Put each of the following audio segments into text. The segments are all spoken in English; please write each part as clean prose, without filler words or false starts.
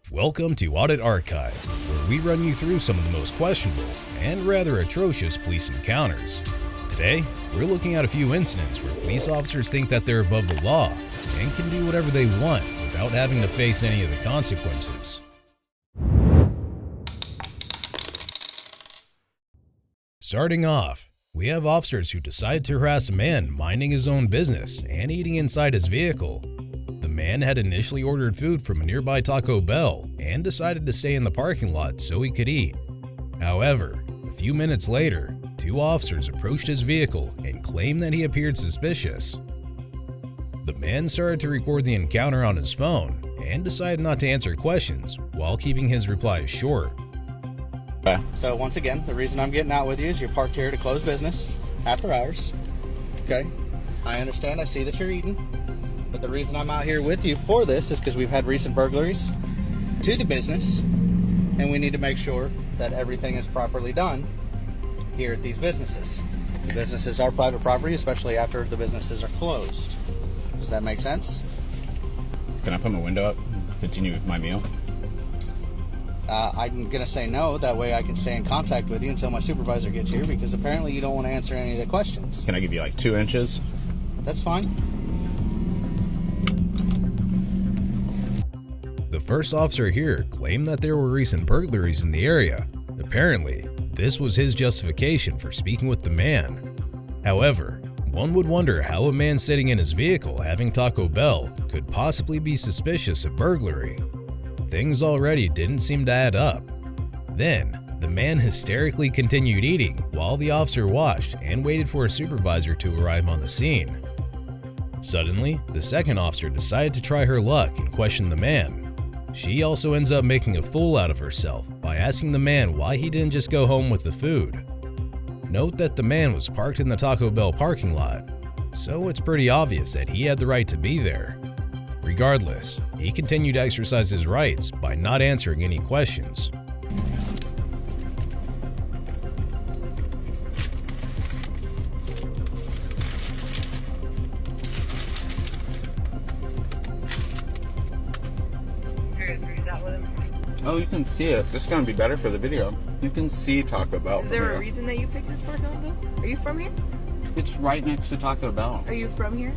Welcome to Audit Archive, where we run you through some of the most questionable and rather atrocious police encounters. Today, we're looking at a few incidents where police officers think that they're above the law and can do whatever they want without having to face any of the consequences. Starting off, we have officers who decide to harass a man minding his own business and eating inside his vehicle. The man had initially ordered food from a nearby Taco Bell and decided to stay in the parking lot so he could eat. However, a few minutes later, two officers approached his vehicle and claimed that he appeared suspicious. The man started to record the encounter on his phone and decided not to answer questions while keeping his replies short. So once again, the reason I'm getting out with you is you're parked here to close business after hours. Okay, I understand, I see that you're eating, but the reason I'm out here with you for this is because we've had recent burglaries to the business and we need to make sure that everything is properly done here at these businesses. The businesses are private property, especially after the businesses are closed. Does that make sense? Can I put my window up and continue with my meal? I'm going to say no, that way I can stay in contact with you until my supervisor gets here, because apparently you don't want to answer any of the questions. Can I give you like 2 inches? That's fine. The first officer here claimed that there were recent burglaries in the area. Apparently, this was his justification for speaking with the man. However, one would wonder how a man sitting in his vehicle having Taco Bell could possibly be suspicious of burglary. Things already didn't seem to add up. Then, the man hysterically continued eating while the officer watched and waited for a supervisor to arrive on the scene. Suddenly, the second officer decided to try her luck and question the man. She also ends up making a fool out of herself by asking the man why he didn't just go home with the food. Note that the man was parked in the Taco Bell parking lot, so it's pretty obvious that he had the right to be there. Regardless, he continued to exercise his rights by not answering any questions. Oh, you can see it. This is going to be better for the video. You can see Taco Bell. Is there a reason that you picked this park out though? Are you from here? It's right next to Taco Bell. Are you from here?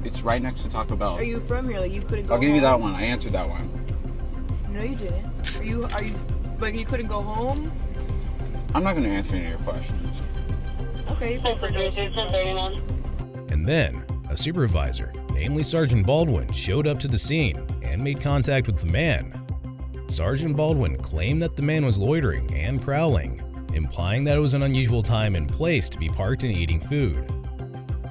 It's right next to Taco Bell. Are you from here? Like you couldn't go I'll give you home? that one. I answered that one. No, you didn't. Are you, like you couldn't go home? I'm not going to answer any of your questions. Okay, you can forget. And then, a supervisor, namely Sergeant Baldwin, showed up to the scene and made contact with the man. Sergeant Baldwin claimed that the man was loitering and prowling, implying that it was an unusual time and place to be parked and eating food.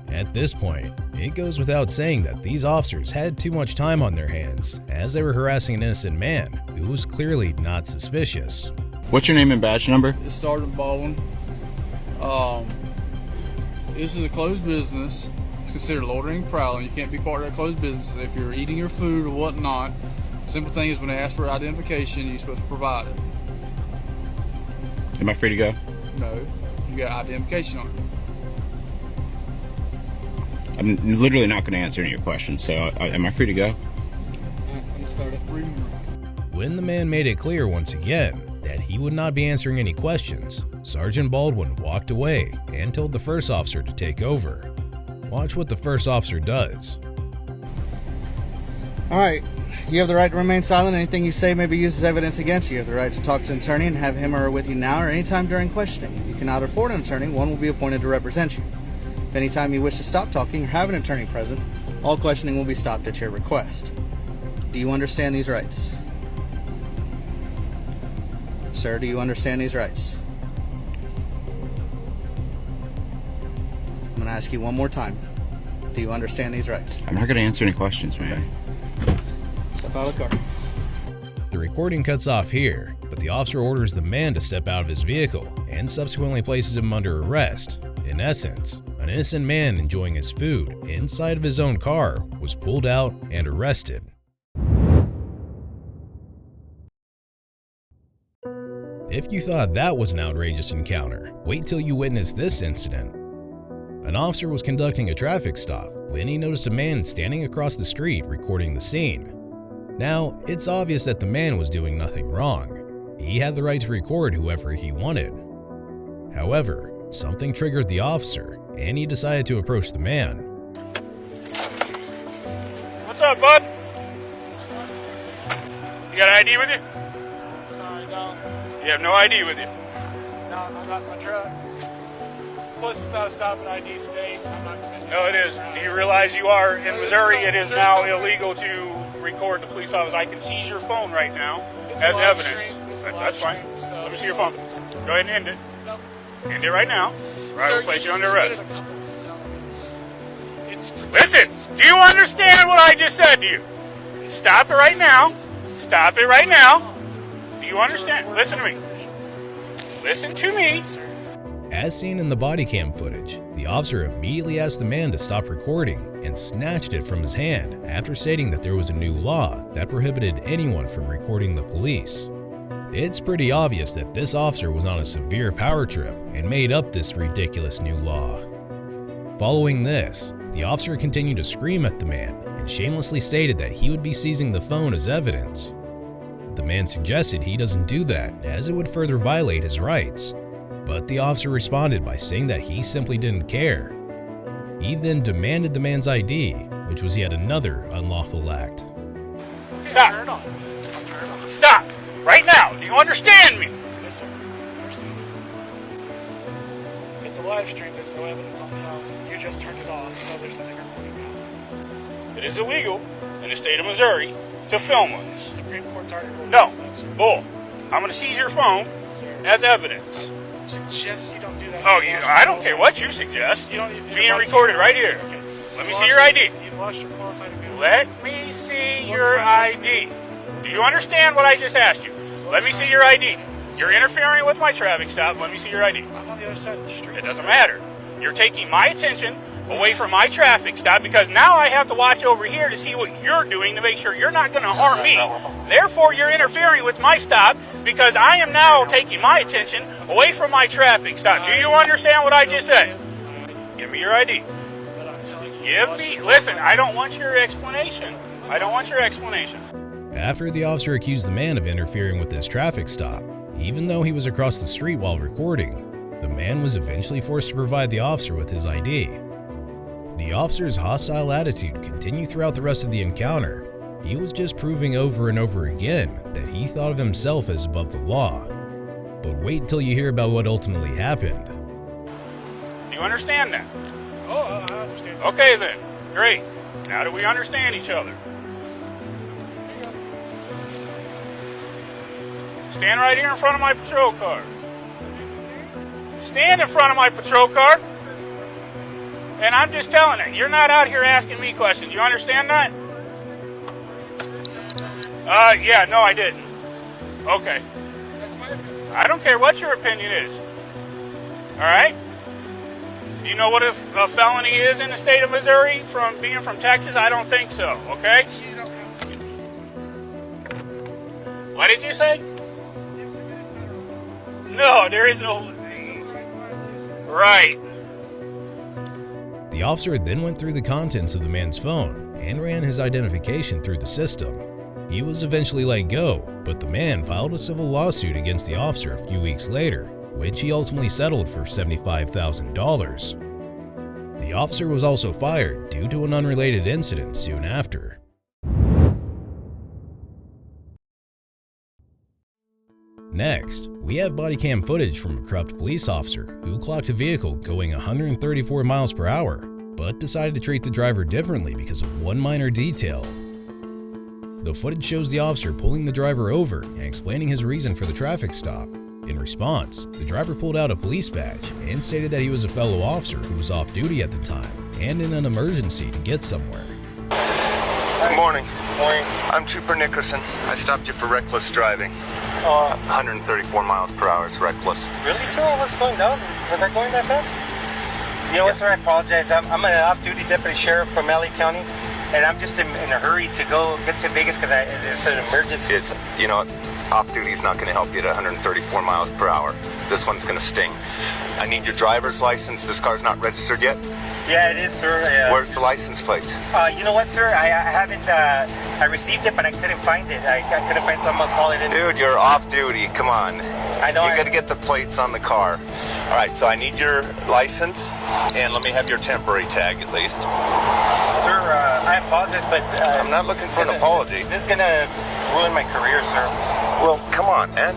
At this point, it goes without saying that these officers had too much time on their hands, as they were harassing an innocent man who was clearly not suspicious. What's your name and badge number? It's Sergeant Baldwin. This is a closed business. It's considered loitering and prowling. You can't be part of that closed business if you're eating your food or whatnot. Simple thing is when they ask for identification, you're supposed to provide it. Am I free to go? No, you got identification on it. I'm literally not going to answer any of your questions, so am I free to go? I'm gonna start at 3. When the man made it clear once again that he would not be answering any questions, Sergeant Baldwin walked away and told the first officer to take over. Watch what the first officer does. All right, you have the right to remain silent. Anything you say may be used as evidence against you. You have the right to talk to an attorney and have him or her with you now or anytime during questioning. If you cannot afford an attorney, one will be appointed to represent you. If anytime you wish to stop talking or have an attorney present, all questioning will be stopped at your request. Do you understand these rights? Sir, do you understand these rights? I'm going to ask you one more time. Do you understand these rights? I'm not going to answer any questions, man. Step out of the car. The recording cuts off here, but the officer orders the man to step out of his vehicle and subsequently places him under arrest. In essence, an innocent man enjoying his food inside of his own car was pulled out and arrested. If you thought that was an outrageous encounter, wait till you witness this incident. An officer was conducting a traffic stop when he noticed a man standing across the street recording the scene. Now, it's obvious that the man was doing nothing wrong. He had the right to record whoever he wanted. However, something triggered the officer, and he decided to approach the man. What's up, bud? You got an ID with you? Sorry, no. You have no ID with you. No, I'm not in my truck. Plus, it's not a stop and ID state. I'm not committing. No, it is. Do you realize you are in Missouri? It is now illegal to record the police officer. I can seize your phone right now as evidence. That's fine. Let me see your phone. Go ahead and end it. No. End it right now. Or I will place you under arrest. Listen, do you understand what I just said to you? Stop it right now. Stop it right now. Do you understand? Listen to me. Listen to me. As seen in the body cam footage, the officer immediately asked the man to stop recording and snatched it from his hand after stating that there was a new law that prohibited anyone from recording the police. It's pretty obvious that this officer was on a severe power trip and made up this ridiculous new law. Following this, the officer continued to scream at the man and shamelessly stated that he would be seizing the phone as evidence. The man suggested he doesn't do that as it would further violate his rights, but the officer responded by saying that he simply didn't care. He then demanded the man's ID, which was yet another unlawful act. Stop. Stop. Right now. Do you understand me? Yes, sir. Understand. It's a live stream. There's no evidence on the phone. You just turned it off, so there's nothing recording now. It is illegal in the state of Missouri to film The us. Supreme Court's already ruled No. against that, sir. Bull. I'm going to seize your phone Sir. as evidence. Suggest you don't do that. Oh, I don't care what you suggest. You don't, Being recorded right here. Okay. Let me see your ID. You've lost your qualified immunity. Let me see your ID. Do you understand what I just asked you? Let me see your ID. You're interfering with my traffic stop. Let me see your ID. I'm on the other side of the street. It doesn't matter. You're taking my attention away from my traffic stop because now I have to watch over here to see what you're doing to make sure you're not going to harm me. Therefore, you're interfering with my stop because I am now taking my attention away from my traffic stop. Do you understand what I just said? Give me your ID. But I'm telling you, Give me... Listen, I don't want your explanation. I don't want your explanation. After the officer accused the man of interfering with his traffic stop, even though he was across the street while recording, the man was eventually forced to provide the officer with his ID. The officer's hostile attitude continued throughout the rest of the encounter. He was just proving over and over again that he thought of himself as above the law. But wait until you hear about what ultimately happened. Do you understand that? Oh, I understand. Okay then. Great. Now that we understand each other. Stand right here in front of my patrol car. Stand in front of my patrol car. And I'm just telling it. You're not out here asking me questions. You understand that? Yeah, no, I didn't. Okay. I don't care what your opinion is. All right? Do you know what a felony is in the state of Missouri from being from Texas? I don't think so, okay? What did you say? No, there is no... Right. The officer then went through the contents of the man's phone and ran his identification through the system. He was eventually let go, but the man filed a civil lawsuit against the officer a few weeks later, which he ultimately settled for $75,000. The officer was also fired due to an unrelated incident soon after. Next, we have body cam footage from a corrupt police officer who clocked a vehicle going 134 miles per hour, but decided to treat the driver differently because of one minor detail. The footage shows the officer pulling the driver over and explaining his reason for the traffic stop. In response, the driver pulled out a police badge and stated that he was a fellow officer who was off duty at the time and in an emergency to get somewhere. Good morning. Morning. I'm Trooper Nickerson. I stopped you for reckless driving. 134 miles per hour is reckless. Really, sir? What's going on? Was I going that fast? You know what, sir? I apologize. I'm an off-duty deputy sheriff from LA County, and I'm just in a hurry to go get to Vegas because it's an emergency. It's, you know, Off-duty's not going to help you at 134 miles per hour. This one's going to sting. I need your driver's license. This car's not registered yet? Yeah, it is, sir. Where's the license plate? You know what, sir? I haven't, I received it, but I couldn't find it. I couldn't find, so I'm gonna call it in. Dude, you're off-duty. Come on. I know. You got to get the plates on the car. All right, so I need your license, and let me have your temporary tag at least. Sir, I apologize, but... I'm not looking for an apology. This is gonna ruin my career, sir. Well, come on, man.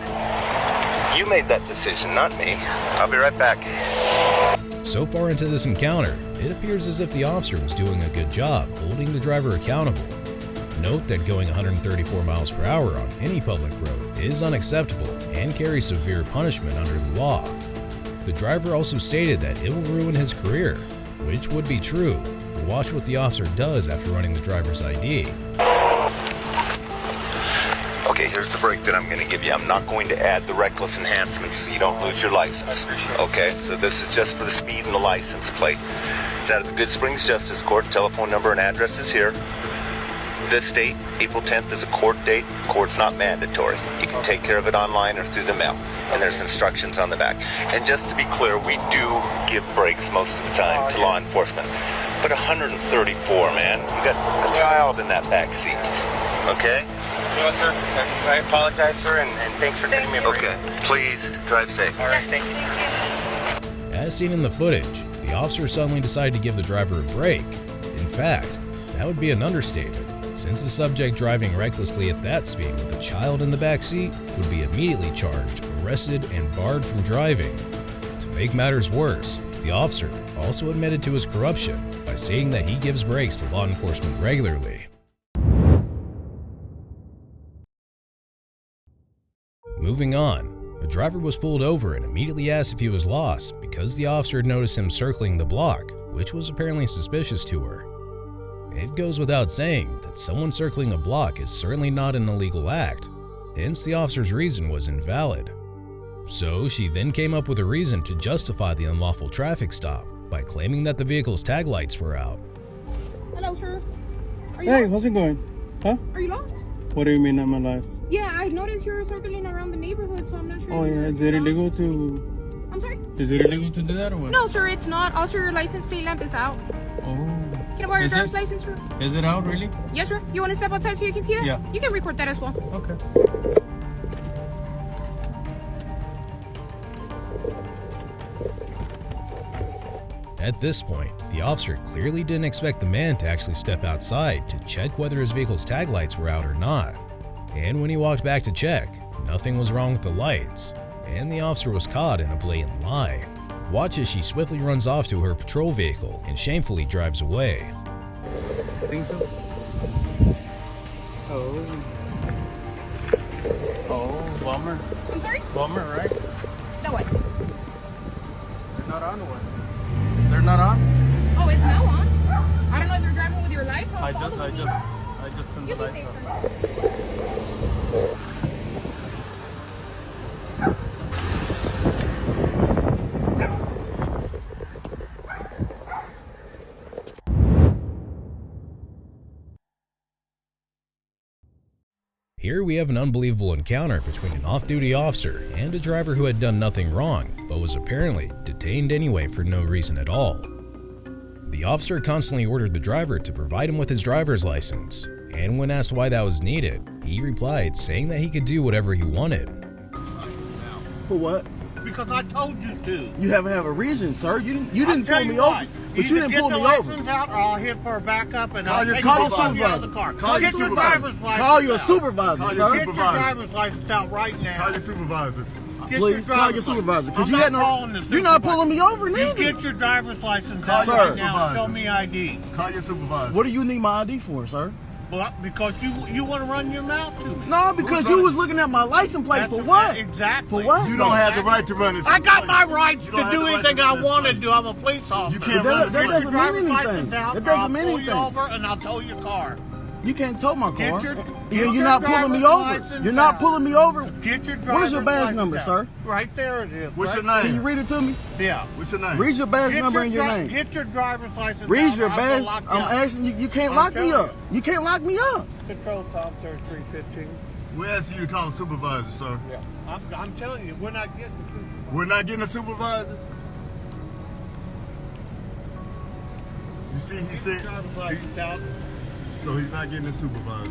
You made that decision, not me. I'll be right back. So far into this encounter, it appears as if the officer was doing a good job holding the driver accountable. Note that going 134 miles per hour on any public road is unacceptable and carries severe punishment under the law. The driver also stated that it will ruin his career, which would be true. Watch what the officer does after running the driver's ID. Okay, here's the break that I'm going to give you. I'm not going to add the reckless enhancements so you don't lose your license. Okay, so this is just for the speed and the license plate. It's out of the Good Springs Justice Court. Telephone number and address is here. This date, April 10th, is a court date. Court's not mandatory. You can take care of it online or through the mail. And there's instructions on the back. And just to be clear, we do give breaks most of the time to law enforcement. But 134, man. You got a child in that back seat. Okay? You know what, sir? I apologize, sir, and thanks for giving me a break. Okay. Please, drive safe. All right, thank you. As seen in the footage, the officer suddenly decided to give the driver a break. In fact, that would be an understatement, since the subject driving recklessly at that speed with a child in the back seat would be immediately charged, arrested, and barred from driving. To make matters worse, the officer also admitted to his corruption by saying that he gives breaks to law enforcement regularly. Moving on, the driver was pulled over and immediately asked if he was lost because the officer had noticed him circling the block, which was apparently suspicious to her. It goes without saying that someone circling a block is certainly not an illegal act, hence the officer's reason was invalid. So she then came up with a reason to justify the unlawful traffic stop by claiming that the vehicle's tag lights were out. Hello, sir. Are you Hey, lost? how's it going? Huh? Are you lost? What do you mean I'm alive? Yeah, I noticed you're circling around the neighborhood, so I'm not sure. Oh yeah, is it illegal to... I'm sorry? Is it illegal to do that or what? No, sir, it's not. Also, your license plate lamp is out. Oh. Can I borrow your Is driver's it? license, sir? Is it out really? Yes, sir. You want to step outside so you can see that? Yeah. You can record that as well. Okay. At this point, the officer clearly didn't expect the man to actually step outside to check whether his vehicle's tag lights were out or not. And when he walked back to check, nothing was wrong with the lights, and the officer was caught in a blatant lie. Watch as she swiftly runs off to her patrol vehicle and shamefully drives away. I think so. Oh. Oh, bummer. I'm sorry? Bummer, right? No, what? They're not on or what? They're not on? Oh, it's now on. I don't know if you're driving with your lights on. I just turned the lights off. Here we have an unbelievable encounter between an off-duty officer and a driver who had done nothing wrong, but was apparently detained anyway for no reason at all. The officer constantly ordered the driver to provide him with his driver's license, and when asked why that was needed, he replied saying that he could do whatever he wanted. For what? Because I told you to. You haven't have a reason, sir. You didn't pull me over. But you didn't pull me over. Get the license out or I'll hit for a backup and I'll take you out of the car. Call your driver's license. Call your supervisor, sir. Get your driver's license out right now. Call your supervisor. Get Please call your supervisor. I'm you not calling the You're not pulling me over You neither. get your driver's license out Sir. right now and show me ID. Call your supervisor. What do you need my ID for, sir? Well, because you want to run your mouth to me. No, because you was looking at my license plate for what? Exactly. For what? You don't have the right to run this. I got my rights to do anything I want to do. I'm a police officer. You can't run. That doesn't mean anything. That doesn't mean anything. anything. I'll pull you over and I'll tow your car. You can't tow my car. You're not pulling me over. You're not pulling me over. Get your driver's What is your badge number, out. sir? Right there it is. What's your name? Can you read it to me? Yeah. What's your name? Read your badge number and your name. Get your driver's license Read out your or I'll badge. lock you I'm up. asking you. You can't lock me up. You can't lock me up. Control top there, 315. We're asking you to call a supervisor, sir. Yeah. I'm telling you, we're not getting the supervisor. We're not getting a supervisor? You see, he said... driver's license out. So he's not getting a supervisor.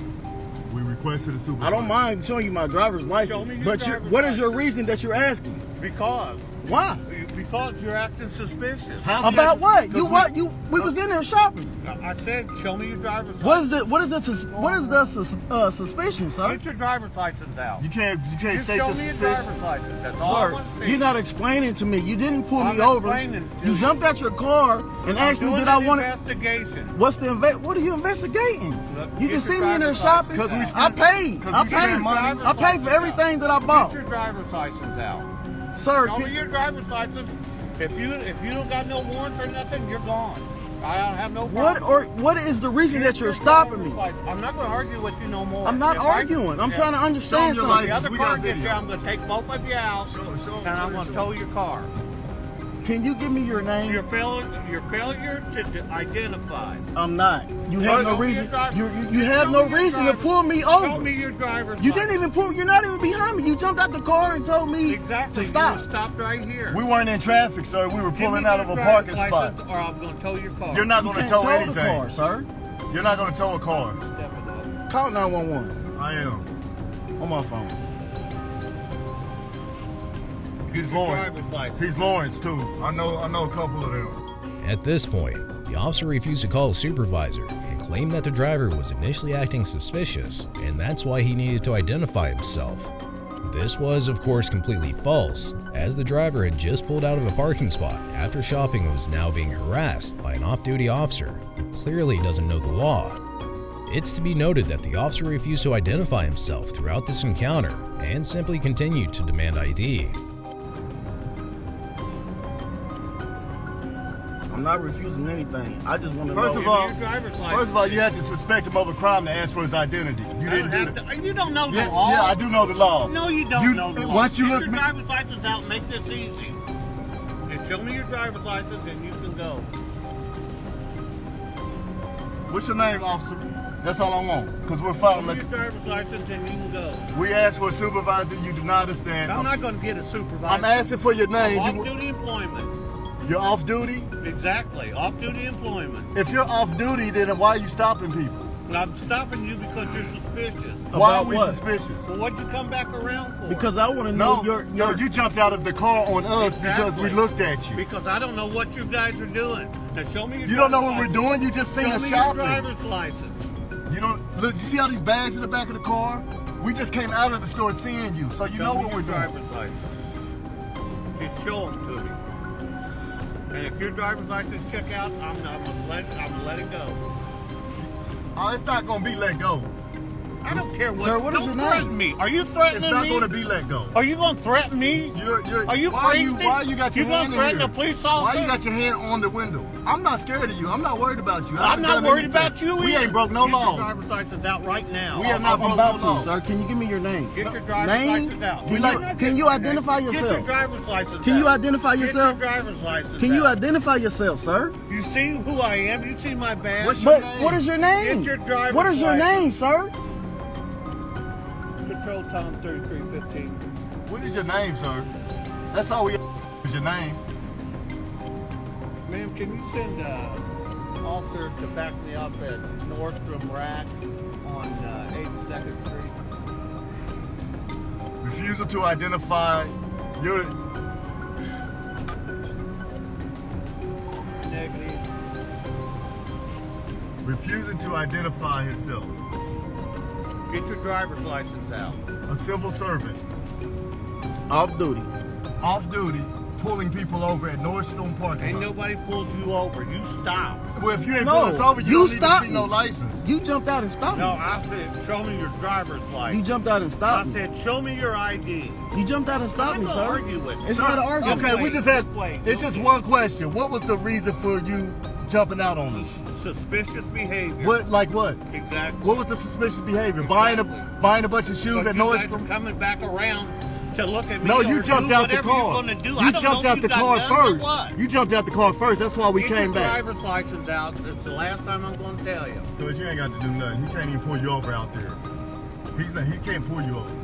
We requested a supervisor. I don't mind showing you my driver's license, but what is your reason that you're asking? Because. Why? Because you're acting suspicious. About what? We was in there shopping. I said, show me your driver's license. What is the suspicion, sir? Get your driver's license out. You can't state show the me your suspicion. driver's license. That's all I want to see. You're not explaining to me. You didn't pull I'm me over. explaining to You jumped out your car and asked me, did I want to? Investigation. What are you investigating? Look, You get can your see me in there driver's shopping. license I paid for everything that I bought. Get your driver's license out. Sir, Show me your driver's license. If you don't got no warrants or nothing, you're gone. I don't have no problem. What is the reason that you're stopping me? I'm not going to argue with you no more. I'm not arguing. I'm trying to understand something. The other car gets you, I'm going to take both of you out, and I'm going to tow your car. Can you give me your name? Your failure to identify. I'm not. You have no reason. You have no reason to pull me over. Show me your driver's You didn't even pull. You're not even behind me. You jumped out the car and told me to stop. You stopped right here. We weren't in traffic, sir. We were pulling out of a parking spot. Or I'm going to tow your car. You're not going to tow anything. The car, sir. You're not going to tow a car. Call 911. I am. On my phone. He's Lawrence. He's Lawrence too. I know a couple of them. At this point, the officer refused to call a supervisor and claimed that the driver was initially acting suspicious, and that's why he needed to identify himself. This was, of course, completely false, as the driver had just pulled out of a parking spot after shopping and was now being harassed by an off-duty officer who clearly doesn't know the law. It's to be noted that the officer refused to identify himself throughout this encounter and simply continued to demand ID. I'm not refusing anything. I just want to know. First of all, you had to suspect him of a crime to ask for his identity. You didn't do it. You don't know the law. Yeah, I do know the law. No, you don't know the law. Once you Get look your driver's license out and make this easy. Just show me your driver's license and you can go. What's your name, officer? That's all I want, because we're following. Show me your driver's license and you can go. We asked for a supervisor. You denied us that. I'm not going to get a supervisor. I'm asking for your name. Off-duty employment. You're off duty? Exactly, off-duty employment. If you're off duty, then why are you stopping people? I'm stopping you because you're suspicious. Why are we suspicious? Well, what'd you come back around for? Because I want to know No, you jumped out of the car on us because we looked at you. Because I don't know what you guys are doing. Now show me your You don't know what we're doing? You just seen us shopping. Show me your driver's license. You don't look. You see all these bags in the back of the car? We just came out of the store seeing you, so you know what we're doing. Driver's license. Just show them to me. And if your driver's license check out, I'm gonna let it go. Oh, it's not gonna be let go. I don't care what. Sir, what is your name? Don't threaten me. Are you threatening me? It's not gonna be let go. Are you gonna threaten me? Are you crazy? Why you got your hand in threaten here? a police officer? Why you got your hand on the window? I'm not scared of you. I'm not worried about you. I'm not worried about you either. We ain't broke no Get laws. your driver's license out right now. We are not broke about no laws. sir. Can you give me your name? Get your driver's license out. Can you identify yourself? Get your driver's license Can you out. identify yourself? Get your driver's license Can you out. identify yourself, sir? You see who I am? You see my badge? What is your name? Get your driver's What is your name, sir? Control Tom 3315. What is your name, sir? That's all we ask is your name. Ma'am, can you send an officer to back me up at Nordstrom Rack on 82nd Street? Refusal to identify your... Negative. Refusing to identify himself. Get your driver's license out. A civil servant. Off duty. Off duty, pulling people over at Nordstrom parking lot. Ain't nobody pulled you over. You stopped. Well, if you ain't pull us over, you don't need to see no license. You jumped out and stopped me. No, I said, show me your driver's license. You jumped out and stopped me. I said, show me your ID. You jumped out and stopped me, sir. I'm gonna argue with you. It's not an argument. Okay, we just had... It's just one question. What was the reason for you jumping out on us? Suspicious behavior. What? Like what? Exactly. What was the suspicious behavior? Buying a bunch of shoes at Nordstrom? Coming back around to look at me. No, you jumped out the car. You jumped out the car first. You jumped out the car first. That's why we came back. Get your driver's license out. It's the last time I'm going to tell you. But you ain't got to do nothing. He can't even pull you over out there. He can't pull you over.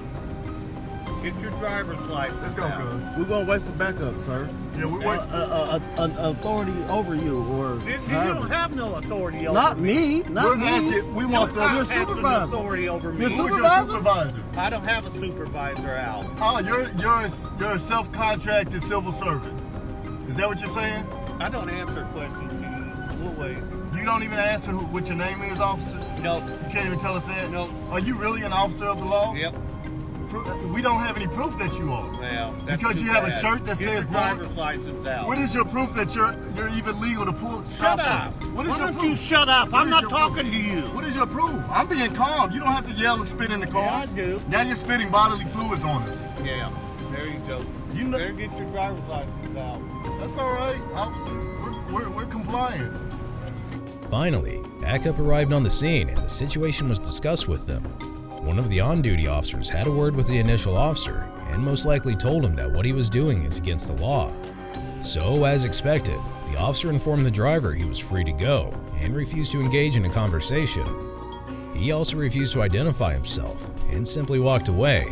Get your driver's license. Let's go, cuz. We're gonna wait for backup, sir. Yeah, we wait. An authority over you, or You don't have no authority over not me. Not me. We want your supervisor. Authority over me. Your Who's supervisor? your supervisor? I don't have a supervisor out. Oh, you're a self-contracted civil servant. Is that what you're saying? I don't answer questions to you. We'll wait. You don't even answer what your name is, officer? Nope. You can't even tell us that? Nope. Are you really an officer of the law? Yep. We don't have any proof that you are. Well, that's because too you have bad. a shirt that Get says your driver's license out. What is your proof that you're even legal to pull? Shut up. What is Why your don't proof? you shut up? I'm not talking to you. What is your proof? I'm being calm. You don't have to yell and spit in the car. Yeah, I do. Now you're spitting bodily fluids on us. Yeah. There you go. You know, better get your driver's license out. That's all right, officer. We're compliant. Finally, backup arrived on the scene and the situation was discussed with them. One of the on-duty officers had a word with the initial officer and most likely told him that what he was doing is against the law. So, as expected, the officer informed the driver he was free to go and refused to engage in a conversation. He also refused to identify himself and simply walked away.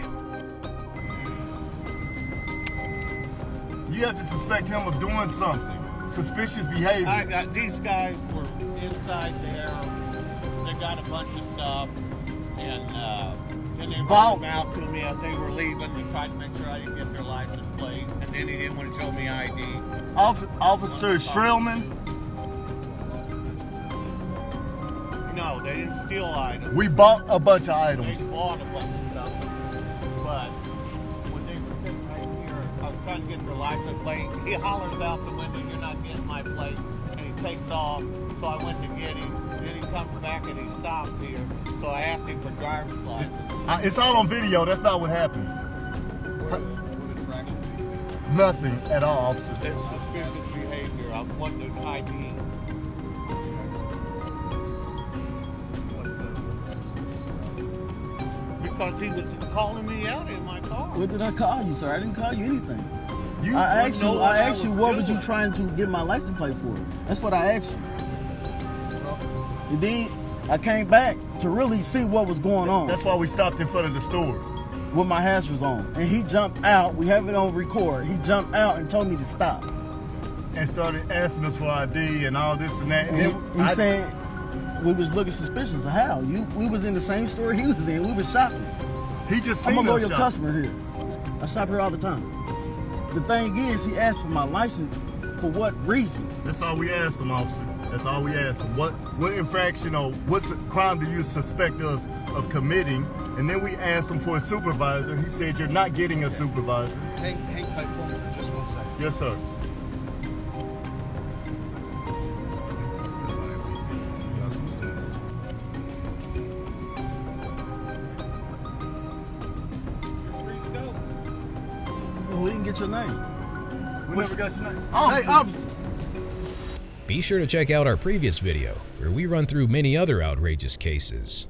You have to suspect him of doing something. Suspicious behavior. These guys were inside there. They got a bunch of stuff. And then they brought them out to me as they were leaving to try to make sure I didn't get their license plate. And then he didn't want to show me ID. Officer Strelman? No, they didn't steal items. We bought a bunch of items. They bought a bunch of stuff. But when they were sitting right here, I was trying to get their license plate. He hollers out the window, "You're not getting my plate." And he takes off. So I went to get him. Then he comes back and he stops here. So I asked him for driver's license. It's all on video. That's not what happened. What infraction? Nothing at all, officer. It's suspicious behavior. I wanted the ID. Because he was calling me out in my car. What did I call you, sir? I didn't call you anything. You I asked you, what doing. were you trying to get my license plate for? That's what I asked you. And then I came back to really see what was going on. That's why we stopped in front of the store. With my hazards on. And he jumped out. We have it on record. He jumped out and told me to stop. And started asking us for ID and all this and that. And he said we was looking suspicious. How? We was in the same store he was in. We was shopping. He just seen I'm a loyal us customer here. I shop here all the time. The thing is, he asked for my license for what reason? That's all we asked him, officer. That's all we asked him. What infraction or what crime do you suspect us of committing? And then we asked him for a supervisor. He said, "You're not getting a supervisor." Hang tight for me for just 1 second. Yes, sir. So we didn't get your name. We never got your name. Hey, officer. Be sure to check out our previous video, where we run through many other outrageous cases.